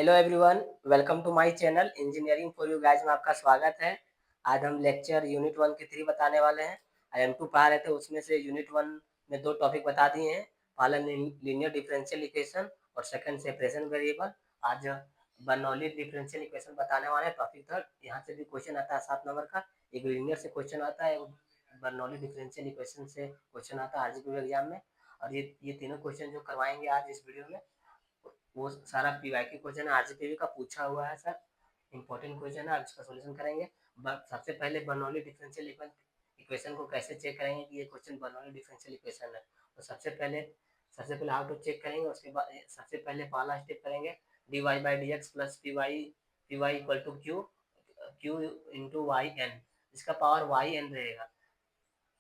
Hello everyone, welcome to my channel engineering for you guys में आपका स्वागत है। आज हम लेक्चर यूनिट 1 के 3 बताने वाले हैं। IM2 पढ़ा रहे थे, उसमें से यूनिट 1 में 2 टॉपिक बता दिए हैं। पहला लीनियर डिफरेंशियल इक्वेशन और सेकंड सेपरेशन वेरिएबल। आज बर्नौली डिफरेंशियल इक्वेशन बताने वाले हैं, टॉपिक थर्ड। यहाँ से भी क्वेश्चन आता है 7 नंबर का। एक लीनियर से क्वेश्चन आता है, बर्नौली डिफरेंशियल इक्वेशन से क्वेश्चन आता है आरजीपी एग्जाम में। और ये तीनों क्वेश्चन जो करवाएंगे आज इस वीडियो में, वो सारा पीवाईक्यू क्वेश्चन है, आरसीपीवी का पूछा हुआ है सर। इंपॉर्टेंट क्वेश्चन है, इसका सॉल्यूशन करेंगे। सबसे पहले बर्नौली डिफरेंशियल इक्वेशन को कैसे चेक करेंगे कि ये क्वेश्चन बर्नौली डिफरेंशियल इक्वेशन है। तो सबसे पहले हाउ टू चेक करेंगे। उसके बाद सबसे पहले पहला स्टेप करेंगे, D Y by D X plus P Y equal to Q Q into Y N, इसका पावर वाई एन रहेगा।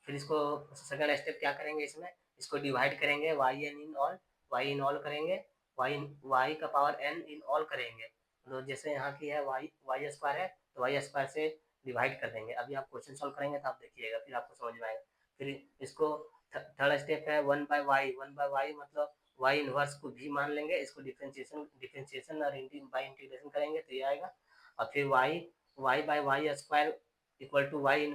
फिर इसको सेकंड स्टेप क्या करेंगे, इसको डिवाइड करेंगे, वाई इन ऑल करेंगे, वाई का पावर एन इन ऑल करेंगे। तो जैसे यहाँ की है वाई स्क्वायर है, तो वाई स्क्वायर से डिवाइड कर देंगे। अभी आप क्वेश्चन सॉल्व करेंगे तो आप देखिएगा, फिर आपको समझ में आएगा। फिर इसको थर्ड स्टेप है वन बाय वाई मतलब वाई इनवर्स को भी मान लेंगे। इसको डिफरेंशिएशन और बाई इंटीग्रेशन करेंगे तो ये आएगा। और फिर Y Y by Y square equal to Y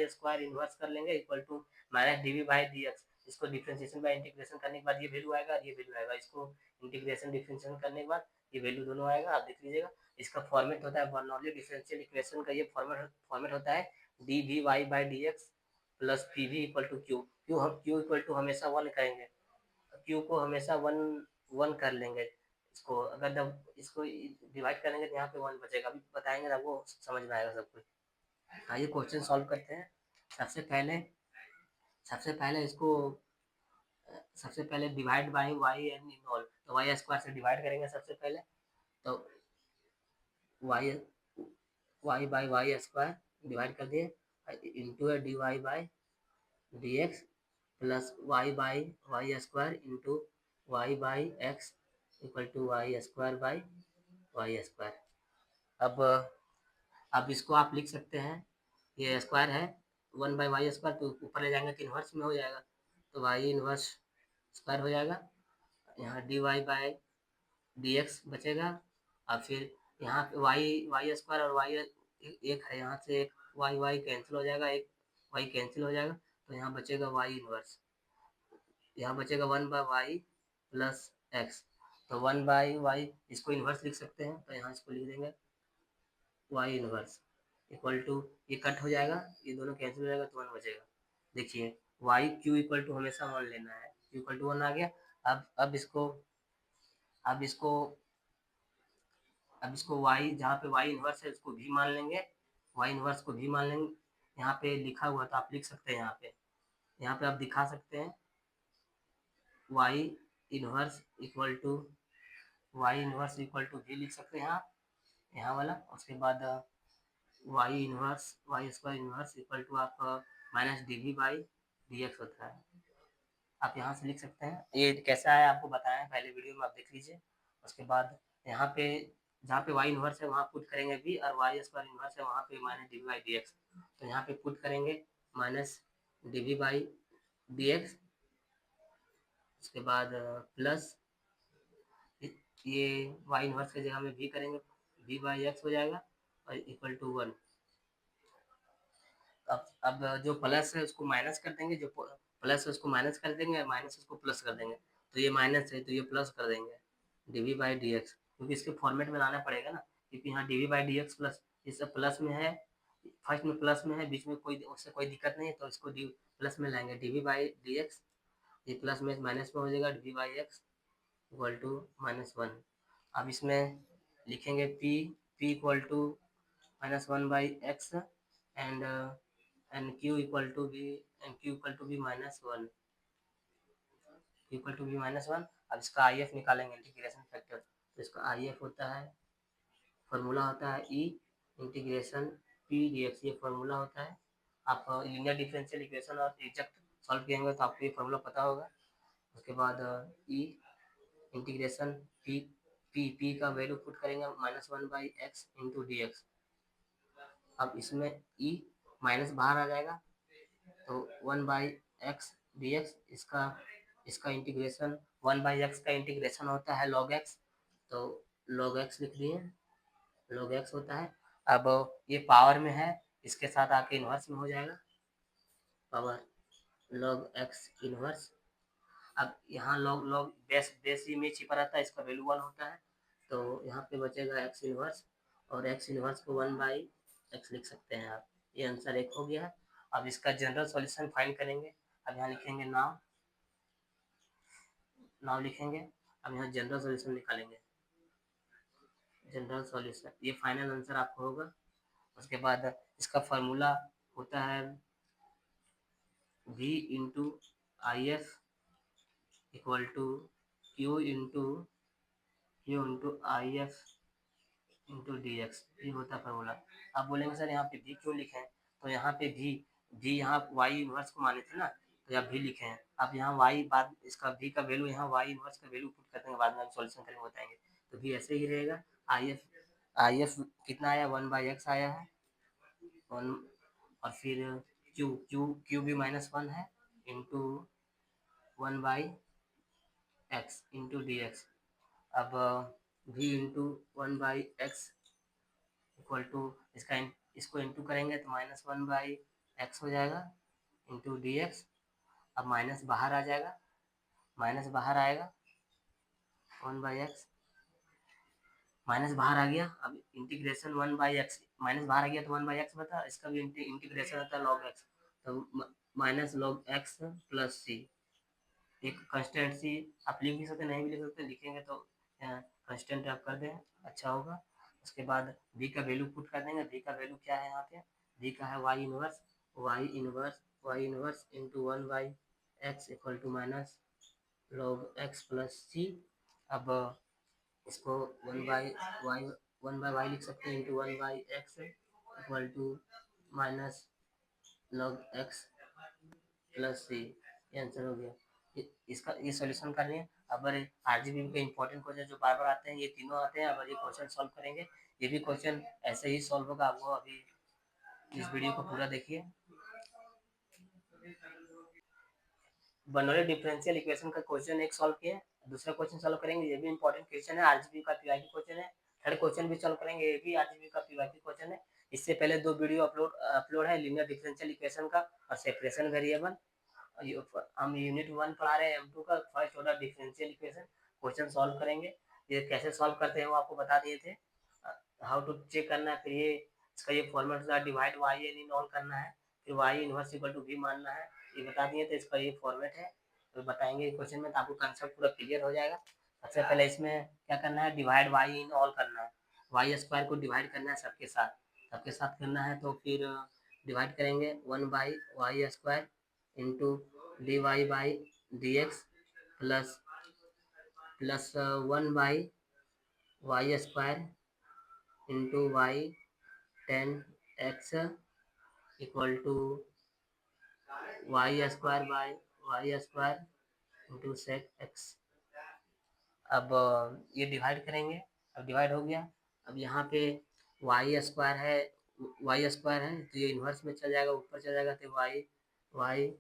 square inverse कर लेंगे equal to minus D we by D X. इसको डिफ्रेंशिएशन बाय इंटीग्रेशन करने के बाद ये वैल्यू आएगा और ये वैल्यू आएगा। इसको इंटीग्रेशन डिफ्रेंशिएशन करने के बाद ये वैल्यू दोनों आएगा, आप देख लीजिएगा। इसका फॉर्मेट होता है बर्नौली डिफरेंशियल इक्वेशन का, ये फॉर्मेट होता है D V Y by D X plus P V equal to Q. Q equal to हमेशा वन करेंगे, क्यू को हमेशा वन वन कर लेंगे। इसको अगर जब इसको डिवाइड करेंगे तो यहाँ पे वन बचेगा, अभी बताएंगे ना, वो समझ में आएगा सब कुछ। आइए क्वेश्चन सॉल्व करते हैं। सबसे पहले सबसे पहले इसको सबसे पहले divide by Y N in all, तो वाई स्क्वायर से डिवाइड करेंगे सबसे पहले। तो Y Y by Y square divide कर दिए into D Y by D X plus Y by Y square into Y by X equal to Y square by Y square. अब अब इसको आप लिख सकते हैं, ये स्क्वायर है, वन बाई वाई स्क्वायर, तो ऊपर ले जाएंगे तो इन्वर्स में हो जाएगा, तो वाई इन्वर्स स्क्वायर हो जाएगा। यहाँ D Y by D X बचेगा। और फिर यहाँ पे वाई वाई स्क्वायर और वाई एक है, यहाँ से एक वाई वाई कैंसिल हो जाएगा, एक वाई कैंसिल हो जाएगा, तो यहाँ बचेगा वाई इन्वर्स। यहाँ बचेगा one by Y plus X, तो वन बाई वाई इसको इन्वर्स लिख सकते हैं, तो यहाँ इसको लिख देंगे वाई इन्वर्स इक्वल टू, ये कट हो जाएगा, ये दोनों कैंसिल हो जाएगा तो वन बचेगा। देखिए वाई क्यू इक्वल टू हमेशा वन लेना है, क्यू इक्वल टू वन आ गया। अब इसको अब इसको अब इसको y जहाँ पे y इन्वर्स है उसको भी मान लेंगे, y इन्वर्स को भी मान लेंगे। यहाँ पे लिखा हुआ तो आप लिख सकते हैं, यहाँ पे आप दिखा सकते हैं y इन्वर्स इक्वल टू भी लिख सकते हैं यहाँ वाला। उसके बाद y square inverse equal to आप minus D we by D x होता है, आप यहाँ से लिख सकते हैं। ये कैसा है आपको बताया पहले वीडियो में, आप देख लीजिए। उसके बाद यहाँ पे जहाँ पे वाई इन्वर्स है वहाँ पुट करेंगे भी, और वाई स्क्वायर इन्वर्स है वहाँ पे minus D we by D X, तो यहाँ पे पुट करेंगे minus D we by D X. उसके बाद प्लस ये वाई इन्वर्स की जगह में भी करेंगे, वी बाई एक्स हो जाएगा और इक्वल टू वन। अब जो प्लस है उसको माइनस कर देंगे, जो प्लस है उसको माइनस कर देंगे, माइनस उसको प्लस कर देंगे, तो ये माइनस है तो ये प्लस कर देंगे D we by D X, क्योंकि इसके फॉर्मेट में लाना पड़ेगा ना, क्योंकि यहाँ D we by D X plus, इस प्लस में है, फर्स्ट में प्लस में है, बीच में कोई उससे कोई दिक्कत नहीं है, तो इसको डी प्लस में लाएंगे D we by D x, ये प्लस में माइनस में हो जाएगा D we by X equal to minus one. अब इसमें लिखेंगे P equal to minus one by X and Q equal to B minus one, equal to B minus one. अब इसका आई एफ निकालेंगे, इंटीग्रेशन फैक्टर, तो इसका I F होता है, फॉर्मूला होता है E integration P D x, ये फॉर्मूला होता है। आप लीनियर डिफरेंशियल इक्वेशन और एग्जैक्ट सॉल्व किएंगे तो आपको ये फॉर्मूला पता होगा। उसके बाद ई इंटीग्रेशन पी का वैल्यू पुट करेंगे minus one by x into D x. अब इसमें ई माइनस बाहर आ जाएगा, तो one by x D x, इसका इंटीग्रेशन वन बाई एक्स का इंटीग्रेशन होता है लॉग एक्स, तो log x लिख दिए, log x होता है। अब ये पावर में है, इसके साथ आके इन्वर्स में हो जाएगा, पावर log x इन्वर्स। अब यहाँ log log बेस ही में छिपा रहता है, इसका वैल्यू 1 होता है, तो यहाँ पे बचेगा x इन्वर्स, और x इन्वर्स को 1/x लिख सकते हैं आप। ये आंसर एक हो गया। अब इसका जनरल सॉल्यूशन फाइंड करेंगे। अब यहाँ लिखेंगे नाउ, नाउ लिखेंगे। अब यहाँ जनरल सॉल्यूशन निकालेंगे, जनरल सॉल्यूशन, ये फाइनल आंसर आपको होगा। उसके बाद इसका फार्मूला होता है v into I F equal to Q into I F into D x, ये होता है फार्मूला। आप बोलेंगे सर यहाँ पे v क्यों लिखे हैं, तो यहाँ पे v यहाँ y इन्वर्स को माने थे ना, तो यहाँ v लिखे हैं। अब यहाँ y बाद इसका v का वैल्यू यहाँ y इन्वर्स का वैल्यू पुट कर देंगे, बाद में सॉल्यूशन करेंगे बताएंगे। तो v ऐसे ही रहेगा, आई एफ कितना आया, 1/x आया है, 1, और फिर क्यू भी -1 है into 1/x into D x. अब v into 1/x equal to इसको इंटू करेंगे तो -1/x हो जाएगा इंटू डी एक्स। अब माइनस बाहर आ जाएगा, माइनस बाहर आएगा, 1/x माइनस बाहर आ गया। अब इंटीग्रेशन 1/x, माइनस बाहर आ गया तो 1/x बता, इसका भी इंटीग्रेशन होता है log x, तो माइनस log x प्लस सी, एक कंस्टेंट सी आप लिख भी सकते, नहीं भी लिख सकते, लिखेंगे तो कंस्टेंट आप कर दें, अच्छा होगा। उसके बाद v का वैल्यू पुट कर देंगे। v का वैल्यू क्या है यहाँ पे, v का है y inverse into 1/x equal to minus log x plus c. अब इसको 1/y लिख सकते हैं into 1/x equal to minus log x plus c, ये आंसर हो गया। इसका ये सॉल्यूशन करनी है। अब आरजीबी के इंपॉर्टेंट क्वेश्चन जो बार बार आते हैं, ये तीनों आते हैं। अब ये क्वेश्चन सॉल्व करेंगे, ये भी क्वेश्चन ऐसे ही सॉल्व होगा। आपको अभी इस वीडियो को पूरा देखिए। बर्नौली डिफरेंशियल इक्वेशन का क्वेश्चन एक सॉल्व किए, दूसरा क्वेश्चन सॉल्व करेंगे, ये भी इंपॉर्टेंट क्वेश्चन है, आरजीबी का पीवाईक्यू क्वेश्चन है। थर्ड क्वेश्चन भी सॉल्व करेंगे, ये भी आरजीबी का पीवाईक्यू क्वेश्चन है। इससे पहले 2 वीडियो अपलोड है, लीनियर डिफरेंशियल इक्वेशन का और सेपरेशन वेरिएबल। हम यूनिट 1 पढ़ा रहे हैं, M2 का first order differential equation question solve करेंगे। ये कैसे सॉल्व करते हैं वो आपको बता दिए थे, हाउ टू चेक करना है। फिर ये इसका ये फॉर्मेट था, divide Y N in all करना है, फिर Y inverse equal to V मानना है, ये बता दिए थे। इसका ये फॉर्मेट है, तो बताएंगे क्वेश्चन में, तो आपको कंसेप्ट पूरा क्लियर हो जाएगा। सबसे पहले इसमें क्या करना है, डिवाइड वाई इन ऑल करना है, वाई स्क्वायर को डिवाइड करना है सबके साथ करना है। तो फिर डिवाइड करेंगे 1/y square into D Y by D X plus 1/y square into Y 10x equal to Y square by Y square into sec x. अब ये डिवाइड करेंगे, अब डिवाइड हो गया। अब यहाँ पे वाई स्क्वायर है, तो ये इन्वर्स में चल जाएगा, ऊपर चल जाएगा, तो वाई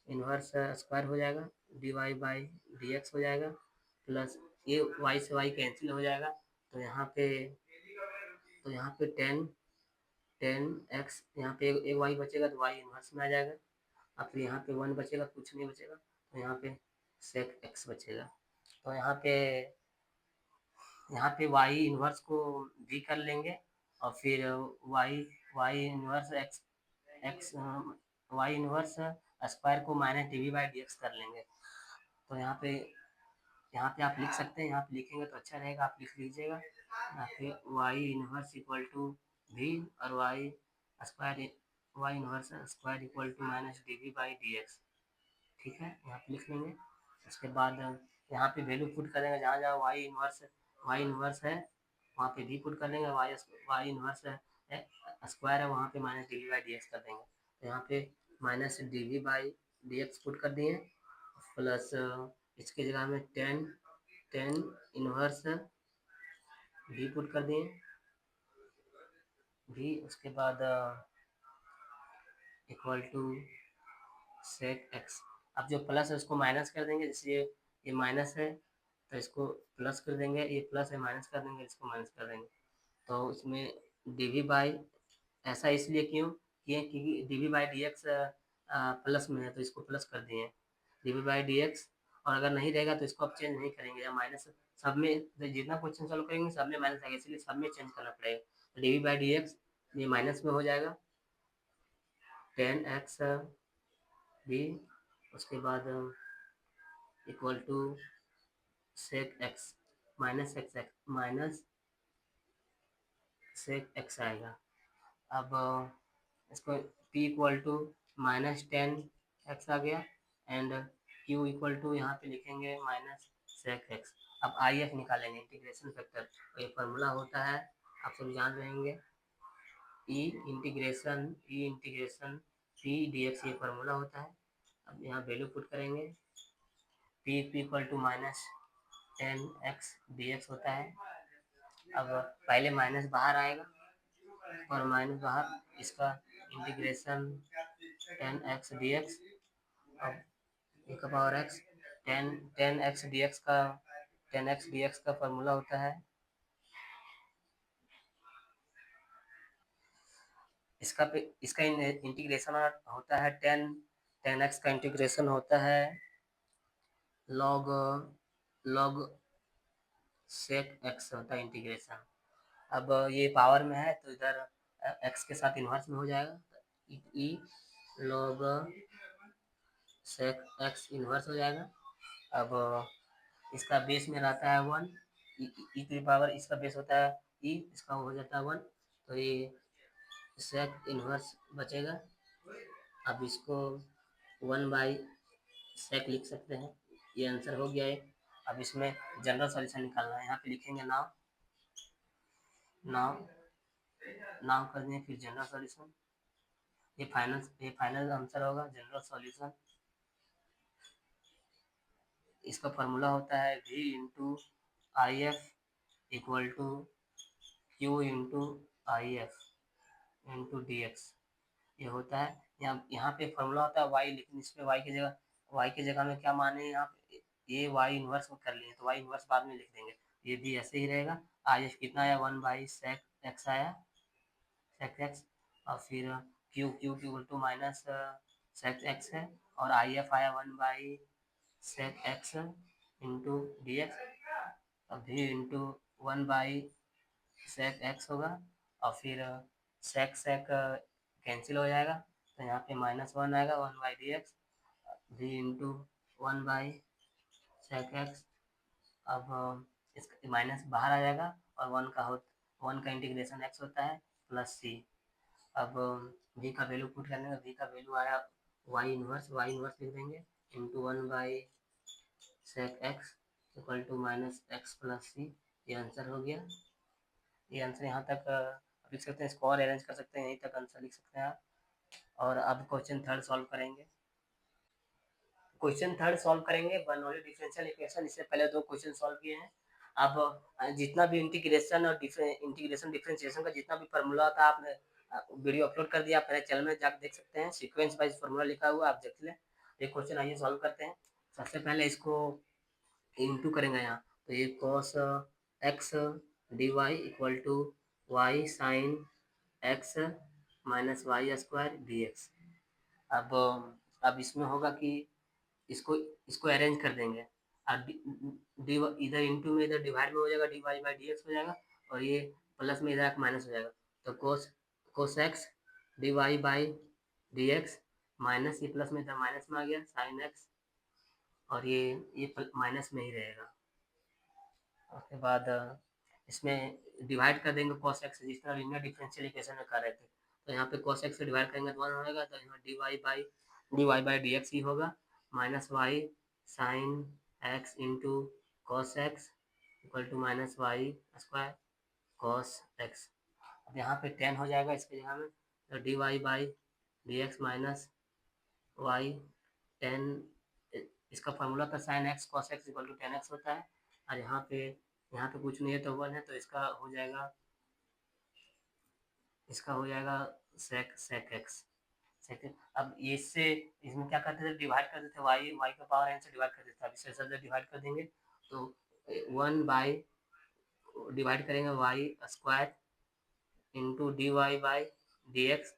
इन्वर्स स्क्वायर हो जाएगा, D Y by D x हो जाएगा, प्लस ये वाई से वाई कैंसिल हो जाएगा। तो यहाँ पे 10x, यहाँ पे एक वाई बचेगा तो वाई इन्वर्स में आ जाएगा। अब फिर यहाँ पे 1 बचेगा, कुछ नहीं बचेगा, तो यहाँ पे सेक एक्स बचेगा। तो यहाँ पे वाई इन्वर्स को भी कर लेंगे, और फिर y inverse x y inverse square को minus D we by D x कर लेंगे। तो यहाँ पे आप लिख सकते हैं, यहाँ पे लिखेंगे तो अच्छा रहेगा, आप लिख लीजिएगा यहाँ पे वाई इन्वर्स इक्वल टू भी, और Y inverse square equal to minus D we by D X. ठीक है, यहाँ पे लिख लेंगे। उसके बाद यहाँ पे वैल्यू पुट करेंगे, जहाँ जहाँ वाई इन्वर्स है वहाँ पे भी पुट कर देंगे, वाई इन्वर्स स्क्वायर है वहाँ पे minus D we by D x कर देंगे। तो यहाँ पे minus D we by D X put कर दिए, प्लस इसके जगह में 10 इन्वर्स भी पुट कर दिए भी। उसके बाद इक्वल टू सेक एक्स। अब जो प्लस है उसको माइनस कर देंगे, जैसे ये माइनस है, तो इसको प्लस कर देंगे, ये प्लस है माइनस कर देंगे, इसको माइनस कर देंगे। तो इसमें डी बाई, ऐसा इसलिए क्यों किए क्योंकि D we by D X plus में है तो इसको प्लस कर दिए D we by D x. और अगर नहीं रहेगा तो इसको अब चेंज नहीं करेंगे, या माइनस सब में जितना क्वेश्चन सॉल्व करेंगे सब में माइनस आएगा, इसलिए सब में चेंज करना पड़ेगा। D we by D x ये माइनस में हो जाएगा, टेन एक्स बी, उसके बाद equal to sec x minus sec x आएगा। अब इसको p equal to minus ten x आ गया, एंड q इक्वल टू यहाँ पे लिखेंगे माइनस सेक एक्स। अब आई एफ निकालेंगे, इंटीग्रेशन फैक्टर। तो ये फार्मूला होता है, आप सब जान रहेंगे, ई इंटीग्रेशन p dx, ये फार्मूला होता है। अब यहाँ वैल्यू पुट करेंगे, p equal to minus ten X D x होता है। अब पहले माइनस बाहर आएगा और माइनस बाहर, इसका integration ten X D x. अब e का power x, ten X D x का फॉर्मूला होता है, इसका इंटीग्रेशन होता है टेन एक्स का इंटीग्रेशन होता है लॉग लॉग सेक एक्स होता है इंटीग्रेशन। अब ये पावर में है तो इधर एक्स के साथ इन्वर्स में हो जाएगा, ई लॉग सेक एक्स इन्वर्स हो जाएगा। अब इसका बेस में रहता है वन, ई की पावर, इसका बेस होता है ई, इसका हो जाता है वन, तो ये सेक इन्वर्स बचेगा। अब इसको वन बाई सेक लिख सकते हैं, ये आंसर हो गया है। अब इसमें जनरल सॉल्यूशन निकालना है, यहाँ पे लिखेंगे नाउ नाउ नाउ कर दें, फिर जनरल सॉल्यूशन, ये फाइनल आंसर होगा जनरल सॉल्यूशन। इसका फार्मूला होता है v into I F equal to Q into I F into D x, ये होता है। यहाँ पे फॉर्मूला होता है y, लेकिन इस पे y की जगह में क्या माने, यहाँ पे ये y इन्वर्स में कर लिए तो y इन्वर्स बाद में लिख देंगे, ये भी ऐसे ही रहेगा। आई एफ कितना आया, वन बाई सेक एक्स आया, सेक एक्स। और फिर Q Q equal to minus sec X है, और आई एफ आया one by sec x into D x. अब भी into one by sec X होगा, और फिर सेक सेक कैंसिल हो जाएगा, तो यहाँ पे माइनस वन आएगा, वन बाई डी एक्स भी into one by sec x. अब इसका माइनस बाहर आ जाएगा, और वन का इंटीग्रेशन एक्स होता है प्लस सी। अब v का वैल्यू पुट करने का, v का वैल्यू आया y इन्वर्स लिख देंगे into one by sec x equal to minus x plus c, ये आंसर हो गया। ये आंसर यहाँ तक लिख सकते हैं, इसको और अरेंज कर सकते हैं, यहीं तक आंसर लिख सकते हैं आप। और अब क्वेश्चन थर्ड सॉल्व करेंगे। क्वेश्चन थर्ड सॉल्व करेंगे बर्नौली डिफरेंशियल इक्वेशन, इससे पहले दो क्वेश्चन सॉल्व किए हैं। अब जितना भी इंटीग्रेशन और इंटीग्रेशन डिफरेंशिएशन का जितना भी फार्मूला था, आपने वीडियो अपलोड कर दिया, अपने चैनल में जाकर देख सकते हैं, सीक्वेंस वाइज फार्मूला लिखा हुआ, आप देख लें। ये क्वेश्चन आइए सॉल्व करते हैं। सबसे पहले इसको इंटू करेंगे यहाँ, तो ये cos X D Y equal to Y sine X minus Y square D x. अब इसमें होगा कि इसको इसको अरेंज कर देंगे, और डी इधर इंटू में इधर डिवाइड में हो जाएगा, D Y by D x हो जाएगा, और ये प्लस में इधर माइनस हो जाएगा, तो cos X D Y by D x minus, ये प्लस में इधर माइनस में आ गया साइन एक्स, और ये माइनस में ही रहेगा। उसके बाद इसमें डिवाइड कर देंगे cos x, जिस तरह लीनियर डिफरेंशियल इक्वेशन में कर रहे थे, तो यहाँ पे cos x से डिवाइड करेंगे तो 1 होगा, तो यहाँ dy बाई डी एक्स ही होगा, minus y sine x into cos x equal to minus Y square cos x. अब यहाँ पे 10 हो जाएगा इसके जगह में, तो dy by D x minus y 10, इसका फार्मूला था sine x cos x equal to 10x होता है, और यहाँ पे कुछ नहीं है तो 1 है, तो इसका हो जाएगा सेक एक्स। अब इससे इसमें क्या करते थे, डिवाइड करते थे, वाई का पावर एन से डिवाइड करते थे, अब इससे सब डिवाइड कर देंगे, तो 1 डिवाइड करेंगे y square into D Y by D x,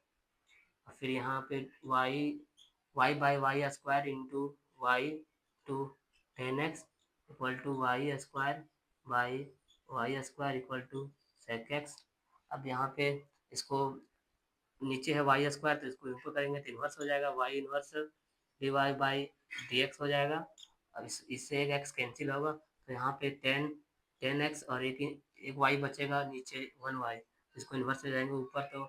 और फिर यहाँ पे Y Y by Y square into y to 10x equal to Y square by Y square equal to sec x. अब यहाँ पे इसको नीचे है वाई स्क्वायर तो इसको ऊपर करेंगे तो इन्वर्स हो जाएगा, y inverse d Y by D x हो जाएगा। अब इससे एक एक्स कैंसिल होगा तो यहाँ पे 10x और एक वाई बचेगा नीचे 1y, इसको इन्वर्स हो जाएंगे ऊपर तो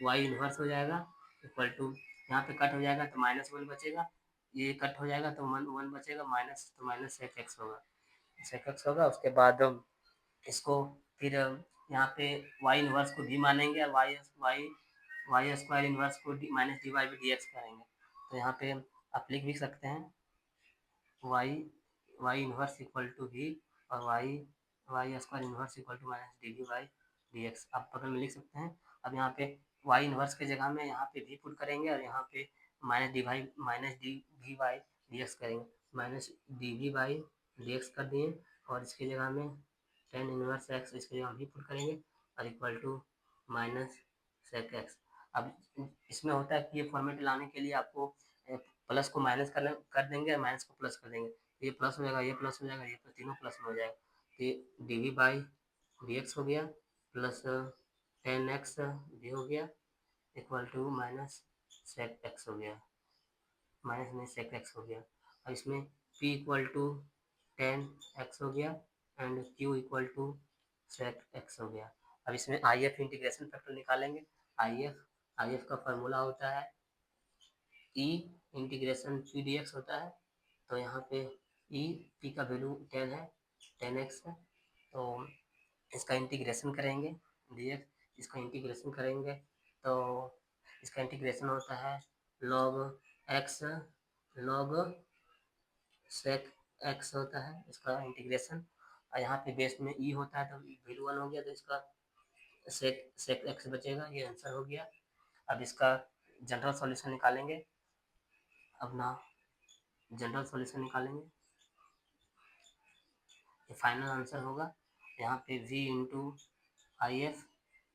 वाई इन्वर्स हो जाएगा इक्वल टू, यहाँ पे कट हो जाएगा तो -1 बचेगा, ये कट हो जाएगा तो 1 बचेगा, माइनस तो माइनस सेक एक्स होगा, सेक एक्स होगा। उसके बाद इसको फिर यहाँ पे वाई इन्वर्स को भी मानेंगे और वाई स्क्वायर इन्वर्स को minus d y d x करेंगे। तो यहाँ पे आप लिख भी सकते हैं वाई इन्वर्स इक्वल टू भी और y square inverse equal to minus D we by D x आप बगल में लिख सकते हैं। अब यहाँ पे वाई इन्वर्स के जगह में यहाँ पे भी पुट करेंगे और यहाँ पे minus D we by D x करेंगे, minus D we by D x कर दिए और इसके जगह में टेन इनवर्स एक्स इसके जगह भी पुट करेंगे और equal to minus sec x. अब इसमें होता है कि ये फॉर्मेट लाने के लिए आपको प्लस को माइनस कर देंगे, माइनस को प्लस कर देंगे, ये प्लस हो जाएगा, ये प्लस हो जाएगा, ये प्लस, तीनों प्लस में हो जाएगा, तो ये d we by D x हो गया प्लस 10x भी हो गया equal to minus sec x हो गया, माइनस में सेक एक्स हो गया। और इसमें p इक्वल टू 10x हो गया and q equal to sec x हो गया। अब इसमें आई एफ इंटीग्रेशन फैक्टर निकालेंगे। आई एफ का फार्मूला होता है E integration P D x होता है, तो यहाँ पे ई पी का वैल्यू 10 है, 10x है, तो इसका इंटीग्रेशन करेंगे डी एक्स, इसका इंटीग्रेशन करेंगे तो इसका इंटीग्रेशन होता है log x log sec x होता है इसका इंटीग्रेशन, और यहाँ पे बेस में ई होता है तो वैल्यू 1 हो गया तो इसका सेक एक्स बचेगा, ये आंसर हो गया। अब इसका जनरल सॉल्यूशन निकालेंगे, अपना जनरल सॉल्यूशन निकालेंगे, ये फाइनल आंसर होगा। यहाँ पे v into I F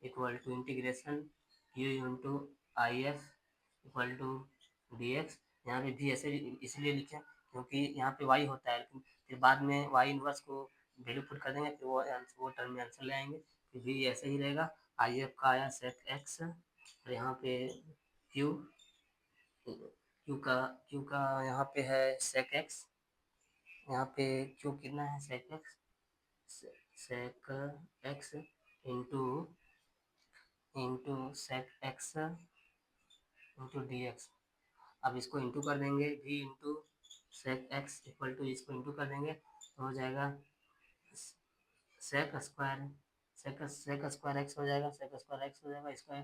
equal to integration u into I F equal to d x. यहाँ पे भी ऐसे इसलिए लिखे क्योंकि यहाँ पे y होता है, लेकिन फिर बाद में y इन्वर्स को वैल्यू पुट कर देंगे, फिर वो टर्म में आंसर ले आएंगे, फिर भी ऐसे ही रहेगा। आई एफ का आया सेक एक्स और यहाँ पे q क्यू का यहाँ पे है सेक एक्स, यहाँ पे क्यू कितना है sec x into sec x into D x. अब इसको इंटू कर देंगे v into sec x equal to इसको इंटू कर देंगे तो हो जाएगा सेक स्क्वायर एक्स हो जाएगा, सेक स्क्वायर एक्स हो जाएगा इसका।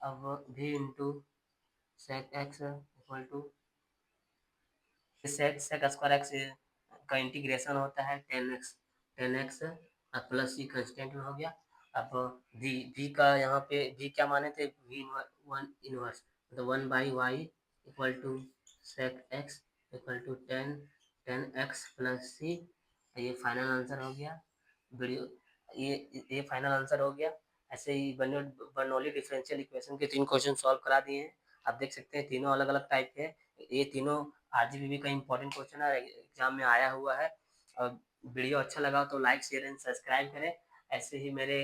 अब v into sec x equal to sec square x का इंटीग्रेशन होता है 10x प्लस ई कंस्टेंट में हो गया। अब v का यहाँ पे v क्या माने थे, v वन इनवर्स, तो 1/y equal to sec x equal to 10x plus c, ये फाइनल आंसर हो गया। वीडियो ये फाइनल आंसर हो गया। ऐसे ही बर्नौली डिफरेंशियल इक्वेशन के 3 क्वेश्चन सॉल्व करा दिए हैं। आप देख सकते हैं तीनों अलग अलग टाइप के, ये तीनों आरजीबीबी का इंपॉर्टेंट क्वेश्चन है, एग्जाम में आया हुआ है। और वीडियो अच्छा लगा तो लाइक शेयर एंड सब्सक्राइब करें। ऐसे ही मेरे